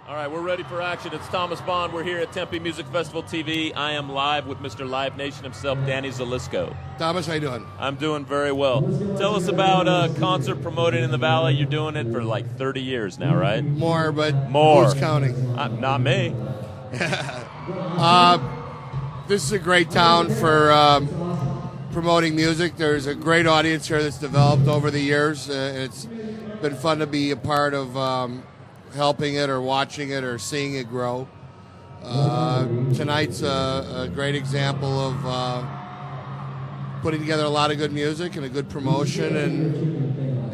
All right, we're ready for action. It's Thomas Bond. We're here at Tempe Music Festival TV. I am live with Mr. Live Nation himself, Danny Zelisko. Thomas, how you doing? I'm doing very well. Tell us about concert promoting in the Valley. You're doing it for like 30 years now, right? More, but More. Who's counting? Not me. This is a great town for promoting music. There's a great audience here that's developed over the years. It's been fun to be a part of helping it or watching it or seeing it grow. Tonight's a great example of putting together a lot of good music and a good promotion,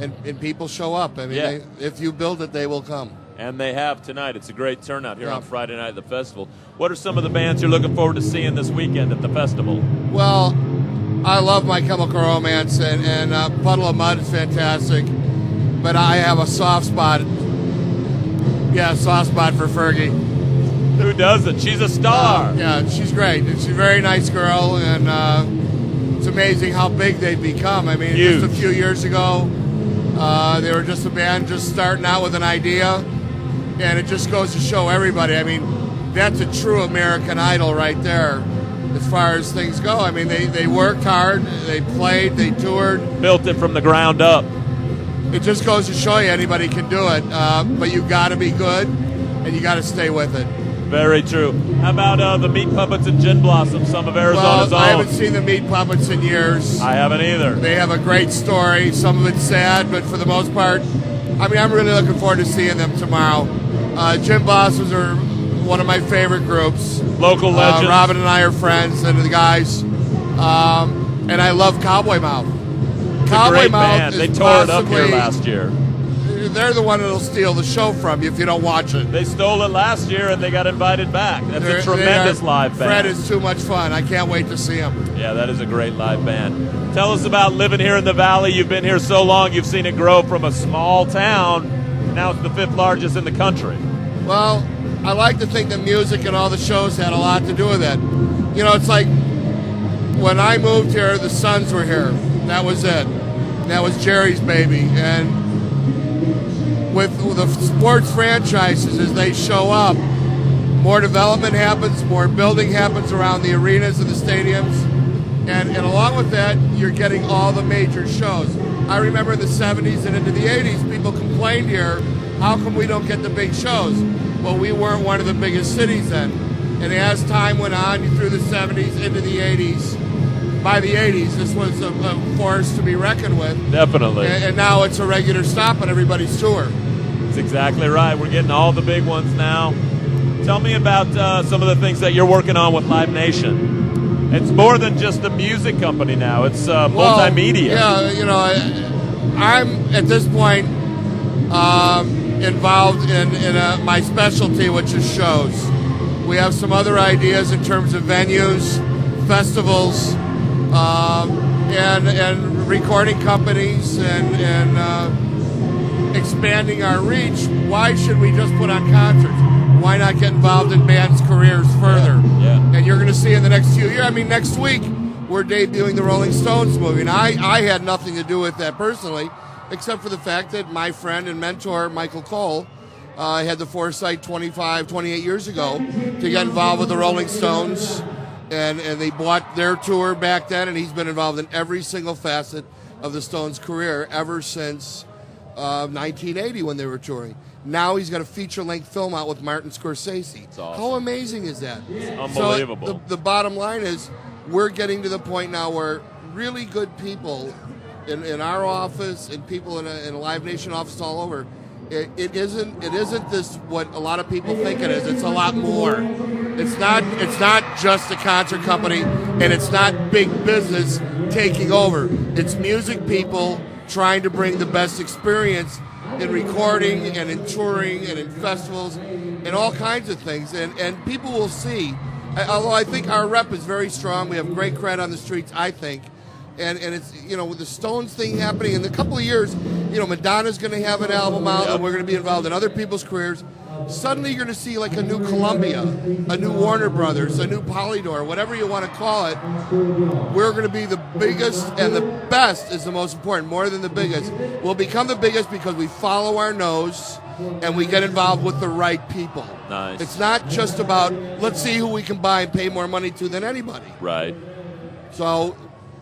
and people show up. I mean, if you build it, they will come. And they have tonight. It's a great turnout here on Friday night at the festival. What are some of the bands you're looking forward to seeing this weekend at the festival? Well, I love My Chemical Romance, and Puddle of Mudd is fantastic, but I have a soft spot. Yeah, soft spot for Fergie. Who doesn't? She's a star. Yeah, she's great. She's a very nice girl, and it's amazing how big they've become. I mean, Huge. just a few years ago, they were just a band just starting out with an idea, and it just goes to show everybody. I mean, that's a true American Idol right there as far as things go. I mean, they worked hard, they played, they toured. Built it from the ground up. It just goes to show you anybody can do it, but you got to be good, and you got to stay with it. Very true. How about the Meat Puppets and Gin Blossom, some of Arizona's Well, own? I haven't seen the Meat Puppets in years. I haven't either. They have a great story. Some of it's sad, but for the most part, I mean, I'm really looking forward to seeing them tomorrow. Gin Blossoms are one of my favorite groups. Local legends. Robin and I are friends, and the guys. And I love Cowboy Mouth. Cowboy Mouth. They tore it up here last year. They're the one that'll steal the show from you if you don't watch it. They stole it last year and they got invited back. That's a tremendous live band. Fred is too much fun. I can't wait to see him. Yeah, that is a great live band. Tell us about living here in the Valley. You've been here so long, you've seen it grow from a small town. Now it's the 5th largest in the country. Well, I like to think that music and all the shows had a lot to do with it. You know, it's like when I moved here, the Suns were here. That was it. That was Jerry's baby. And with the sports franchises, as they show up, more development happens, more building happens around the arenas and the stadiums. And along with that, you're getting all the major shows. I remember in the 70s and into the 80s, people complained here, how come we don't get the big shows? Well, we weren't one of the biggest cities then. And as time went on, through the 70s, into the 80s, by the 80s, this was a force to be reckoned with. Definitely. And now it's a regular stop on everybody's tour. That's exactly right. We're getting all the big ones now. Tell me about some of the things that you're working on with Live Nation. It's more than just a music company now. It's multimedia. Yeah, you know, I'm at this point involved in my specialty, which is shows. We have some other ideas in terms of venues, festivals, and recording companies, and expanding our reach. Why should we just put on concerts? Why not get involved in bands' careers further? Yeah. And you're going to see in the next few years, I mean, next week, we're debuting the Rolling Stones movie. And I had nothing to do with that personally, except for the fact that my friend and mentor, Michael Cole, had the foresight 28 years ago to get involved with the Rolling Stones. And they bought their tour back then, and he's been involved in every single facet of the Stones' career ever since 1980 when they were touring. Now he's got a feature-length film out with Martin Scorsese. That's awesome. How amazing is that? It's unbelievable. So the bottom line is we're getting to the point now where really good people in our office and people in a Live Nation office all over, it isn't this what a lot of people think it is. It's a lot more. It's not just a concert company, and it's not big business taking over. It's music people trying to bring the best experience in recording and in touring and in festivals and all kinds of things. And people will see, although I think our rep is very strong, we have great cred on the streets, I think. And it's, you know, with the Stones thing happening in a couple of years, you know, Madonna's going to have an album out, and we're going to be involved in other people's careers. Suddenly you're going to see like a new Columbia, a new Warner Brothers, a new Polydor, whatever you want to call it. We're going to be the biggest, and the best is the most important, more than the biggest. We'll become the biggest because we follow our nose and we get involved with the right people. Nice. It's not just about, let's see who we can buy and pay more money to than anybody. Right. So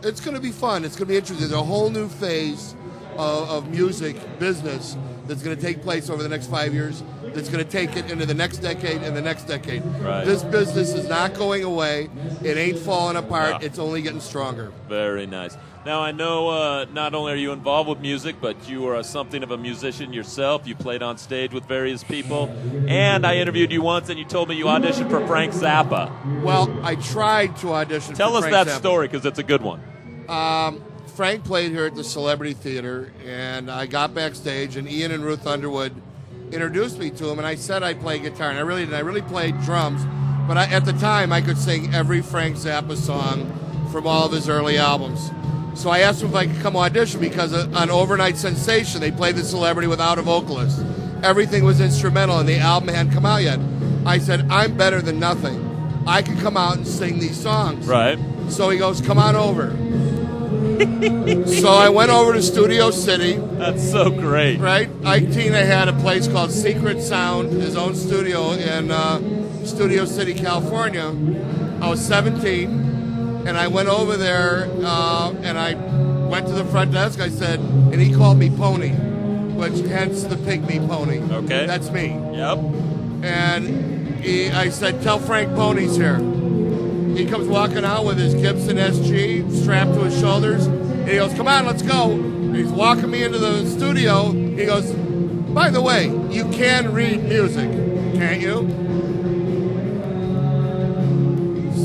it's going to be fun. It's going to be interesting. There's a whole new phase of music business that's going to take place over the next 5 years, that's going to take it into the next decade and the next decade. Right. This business is not going away. It ain't falling apart. Yeah. It's only getting stronger. Very nice. Now, I know not only are you involved with music, but you are something of a musician yourself. You played on stage with various people. And I interviewed you once, and you told me you auditioned for Frank Zappa. Well, I tried to audition Tell for us Frank that Zappa. story, because it's a good one. Frank played here at the Celebrity Theater, and I got backstage, and Ian and Ruth Underwood introduced me to him, and I said I play guitar, and I really did. I really played drums, but at the time, I could sing every Frank Zappa song from all of his early albums. So I asked him if I could come audition, because on Overnight Sensation, they played the Celebrity without a vocalist. Everything was instrumental, and the album hadn't come out yet. I said, I'm better than nothing. I can come out and sing these songs. Right. So he goes, come on over. So I went over to Studio City. That's so great. Right? Ike Tina had a place called Secret Sound, his own studio in Studio City, California. I was 17, and I went over there, and I went to the front desk. I said, and he called me Pony, which hence the Pygmy Pony. Okay. That's me. Yep. And I said, tell Frank Pony's here. He comes walking out with his Gibson SG strapped to his shoulders. And he goes, come on, let's go. And he's walking me into the studio. He goes, by the way, you can read music, can't you?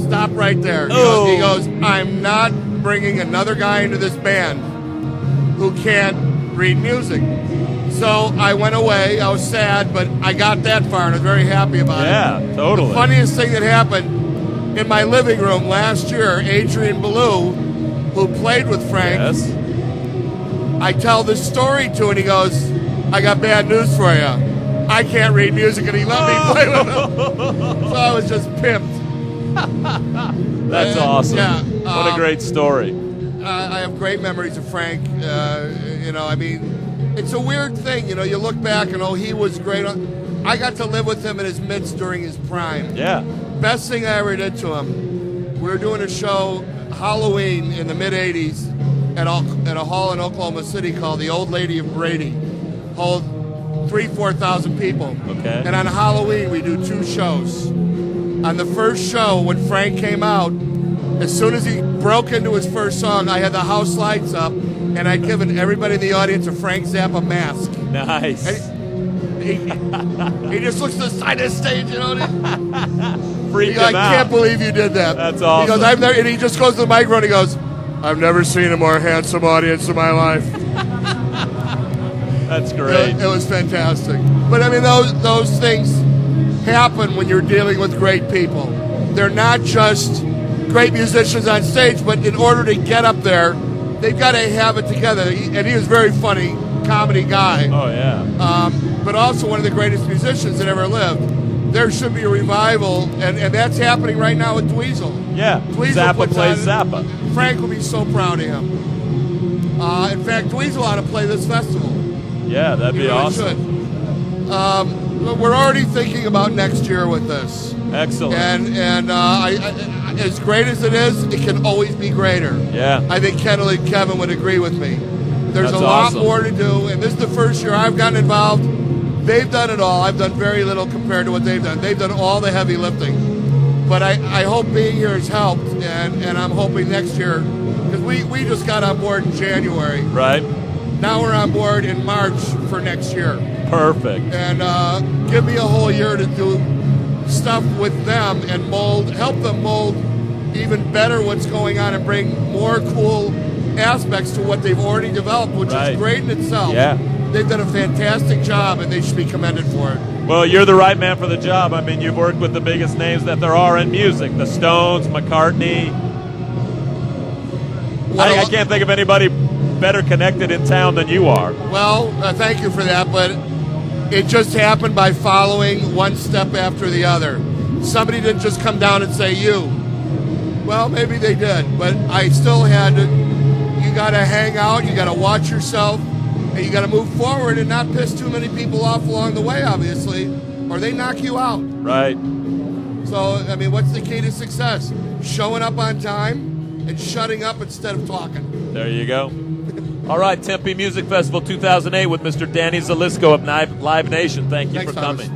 Stop right there. He goes, I'm not bringing another guy into this band who can't read music. So I went away. I was sad, but I got that far, and I was very happy about it. Yeah, totally. The funniest thing that happened, in my living room last year, Adrian Ballou, who played with Frank, Yes. I tell this story to him, and he goes, I got bad news for you. I can't read music, and he let me play with him. So I was just pimped. That's awesome. Yeah, what a great story. I have great memories of Frank. I mean, it's a weird thing. You look back and, he was great. I got to live with him in his midst during his prime. Yeah. Best thing I ever did to him. We were doing a show, Halloween, in the mid-'80s at a hall in Oklahoma City called the Old Lady of Brady. Hold 3,000-4,000 people. Okay. And on Halloween, we do 2 shows. On the first show, when Frank came out, as soon as he broke into his first song, I had the house lights up, and I'd given everybody in the audience a Frank Zappa mask. Nice. And he just looks to the side of the stage, Freaked I him out. can't believe you did that. That's awesome. He goes, and he just goes to the microphone. He goes, I've never seen a more handsome audience in my life. That's great. It was fantastic. But I mean, those things happen when you're dealing with great people. They're not just great musicians on stage, but in order to get up there, they've got to have it together. And he was a very funny comedy guy. Oh, yeah. But also one of the greatest musicians that ever lived. There should be a revival, and that's happening right now with Dweezil. Yeah, Dweezil Zappa plays Zappa. Frank will be so proud of him. In fact, Dweezil ought to play this festival. Yeah, that'd He be really awesome. should. We're already thinking about next year with this. Excellent. And I, as great as it is, it can always be greater. Yeah. I think Kendall and Kevin would agree with me. There's That's a lot awesome. more to do, and this is the first year I've gotten involved. They've done it all. I've done very little compared to what they've done. They've done all the heavy lifting. But I hope being here has helped, and I'm hoping next year, because we just got on board in January. Right. Now we're on board in March for next year. Perfect. And give me a whole year to do stuff with them and help them mold even better what's going on and bring more cool aspects to what they've already developed, which is great in itself. Yeah. They've done a fantastic job, and they should be commended for it. Well, you're the right man for the job. I mean, you've worked with the biggest names that there are in music. The Stones, McCartney. I can't think of anybody better connected in town than you are. Well, thank you for that, but it just happened by following one step after the other. Somebody didn't just come down and say, you. Well, maybe they did, but I still had to. You got to hang out. You got to watch yourself. And you got to move forward and not piss too many people off along the way, obviously, or they knock you out. Right. So, I mean, what's the key to success? Showing up on time and shutting up instead of talking. There you go. All right, Tempe Music Festival 2008 with Mr. Danny Zelisko of Live Nation. Thank you Thanks, for coming. Thomas.